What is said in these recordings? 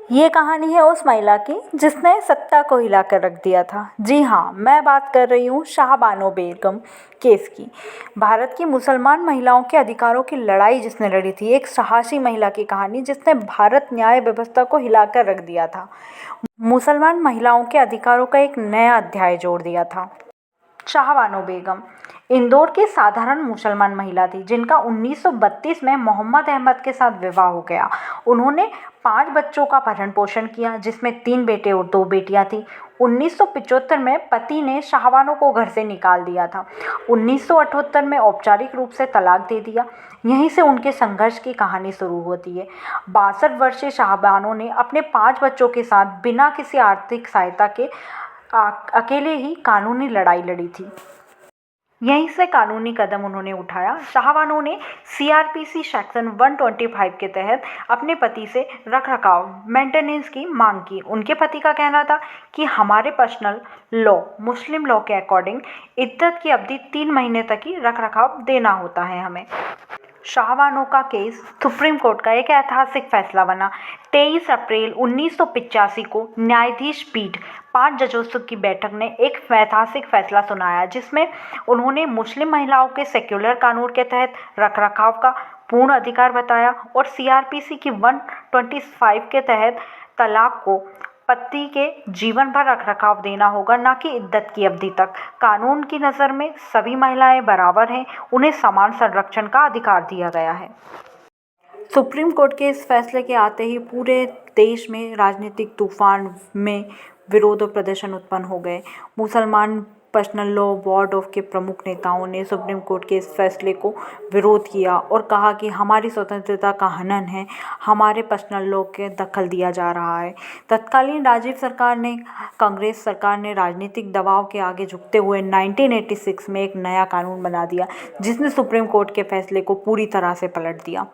ये कहानी है उस महिला की जिसने सत्ता को हिलाकर रख दिया था। जी हाँ, मैं बात कर रही हूँ शाहबानो बेगम केस की। भारत की मुसलमान महिलाओं के अधिकारों की लड़ाई जिसने लड़ी थी, एक साहसी महिला की कहानी जिसने भारत न्याय व्यवस्था को हिलाकर रख दिया था। मुसलमान महिलाओं के अधिकारों का एक नया अध्याय जोड़ दिया था। शाहबानो बेगम इंदौर की साधारण मुसलमान महिला थी जिनका 1932 में मोहम्मद अहमद के साथ विवाह हो गया। उन्होंने 5 बच्चों का भरण पोषण किया, जिसमें 3 बेटे और 2 बेटियां थीं। 1975 में पति ने शाहबानो को घर से निकाल दिया था। 1978 में औपचारिक रूप से तलाक दे दिया। यहीं से उनके संघर्ष की कहानी शुरू होती है। 62 वर्षीय शाहबानो ने अपने 5 बच्चों के साथ बिना किसी आर्थिक सहायता के अकेले ही कानूनी लड़ाई लड़ी थी। यहीं से कानूनी कदम उन्होंने उठाया। शाहबानो ने सीआरपीसी सेक्शन 125 के तहत अपने पति से रखरखाव मेंटेनेंस की मांग की। उनके पति का कहना था कि हमारे पर्सनल लॉ, मुस्लिम लॉ के अकॉर्डिंग इद्दत की अवधि 3 महीने तक ही रखरखाव देना होता है हमें। शाहबानो का केस सुप्रीम कोर्ट का एक ऐतिहासिक फैसला बना। 23 अप्रैल 1985 को न्यायाधीश पीठ 5 जजों की बैठक ने एक ऐतिहासिक फैसला सुनाया, जिसमें उन्होंने मुस्लिम महिलाओं के सेक्युलर कानून के तहत रखरखाव का पूर्ण अधिकार बताया और सीआरपीसी की 125 के तहत तलाक को पति के जीवन भर रखरखाव देना होगा, न कि इद्दत की अवधि तक। कानून की नज़र में सभी महिलाएं बराबर हैं, उन्हें समान संरक्षण का अधिकार दिया गया है। सुप्रीम कोर्ट के इस फैसले के आते ही पूरे देश में राजनीतिक तूफान में विरोध और प्रदर्शन उत्पन्न हो गए। मुसलमान पर्सनल लॉ बोर्ड ऑफ के प्रमुख नेताओं ने सुप्रीम कोर्ट के इस फैसले को विरोध किया और कहा कि हमारी स्वतंत्रता का हनन है, हमारे पर्सनल लॉ के दखल दिया जा रहा है। तत्कालीन राजीव सरकार ने, कांग्रेस सरकार ने राजनीतिक दबाव के आगे झुकते हुए 1986 में एक नया कानून बना दिया, जिसने सुप्रीम कोर्ट के फैसले को पूरी तरह से पलट दिया,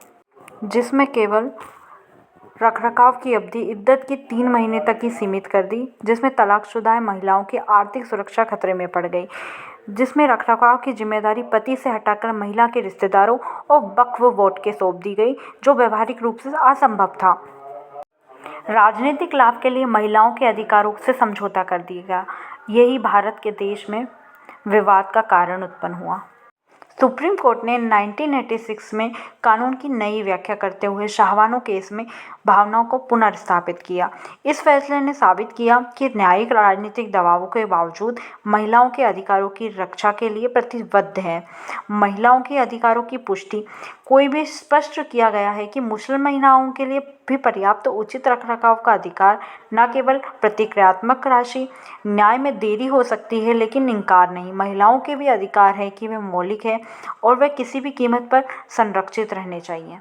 जिसमें केवल रखरखाव की अवधि इद्दत की 3 महीने तक ही सीमित कर दी, जिसमें तलाकशुदा महिलाओं की आर्थिक सुरक्षा खतरे में पड़ गई, जिसमें रखरखाव की जिम्मेदारी पति से हटाकर महिला के रिश्तेदारों और वक्फ बोर्ड के सौंप दी गई, जो व्यावहारिक रूप से असंभव था। राजनीतिक लाभ के लिए महिलाओं के अधिकारों से समझौता कर दिया गया। यही भारत के देश में विवाद का कारण उत्पन्न हुआ। सुप्रीम कोर्ट ने 1986 में कानून की नई व्याख्या करते हुए शाहबानो केस में भावनाओं को पुनर्स्थापित किया। इस फैसले ने साबित किया कि न्यायिक राजनीतिक दबावों के बावजूद महिलाओं के अधिकारों की रक्षा के लिए प्रतिबद्ध है। महिलाओं के अधिकारों की पुष्टि कोई भी स्पष्ट किया गया है कि मुस्लिम महिलाओं के लिए भी पर्याप्त उचित रखरखाव का अधिकार, न केवल प्रतिक्रियात्मक राशि। न्याय में देरी हो सकती है लेकिन इनकार नहीं। महिलाओं के भी अधिकार है कि वे मौलिक है और वे किसी भी कीमत पर संरक्षित रहने चाहिए।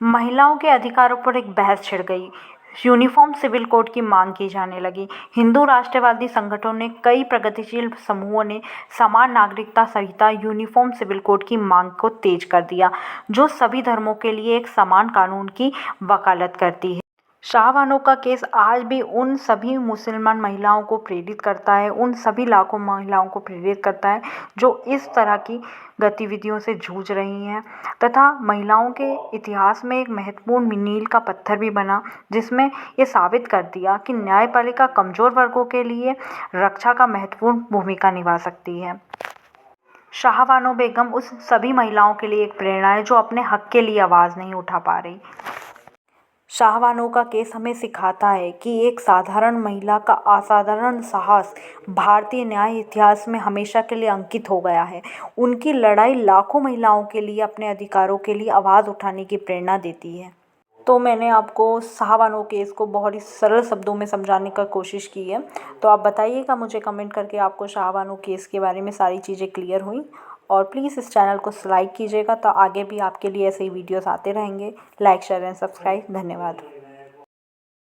महिलाओं के अधिकारों पर एक बहस छिड़ गई। यूनिफॉर्म सिविल कोड की मांग की जाने लगी। हिंदू राष्ट्रवादी संगठनों ने, कई प्रगतिशील समूहों ने समान नागरिकता संहिता यूनिफॉर्म सिविल कोड की मांग को तेज कर दिया, जो सभी धर्मों के लिए एक समान कानून की वकालत करती है। शाहबानो का केस आज भी उन सभी मुसलमान महिलाओं को प्रेरित करता है, उन सभी लाखों महिलाओं को प्रेरित करता है जो इस तरह की गतिविधियों से जूझ रही हैं, तथा महिलाओं के इतिहास में एक महत्वपूर्ण मील का पत्थर भी बना, जिसमें ये साबित कर दिया कि न्यायपालिका कमज़ोर वर्गों के लिए रक्षा का महत्वपूर्ण भूमिका निभा सकती है। शाहबानो बेगम उस सभी महिलाओं के लिए एक प्रेरणा है जो अपने हक के लिए आवाज़ नहीं उठा पा रही। शाहबानो का केस हमें सिखाता है कि एक साधारण महिला का असाधारण साहस भारतीय न्याय इतिहास में हमेशा के लिए अंकित हो गया है। उनकी लड़ाई लाखों महिलाओं के लिए अपने अधिकारों के लिए आवाज़ उठाने की प्रेरणा देती है। तो मैंने आपको शाहबानो केस को बहुत ही सरल शब्दों में समझाने का कोशिश की है। तो आप बताइएगा मुझे कमेंट करके आपको शाहबानो केस के बारे में सारी चीज़ें क्लियर हुई। और प्लीज़ इस चैनल को लाइक कीजिएगा, तो आगे भी आपके लिए ऐसे ही वीडियोस आते रहेंगे। Like, share and subscribe. धन्यवाद।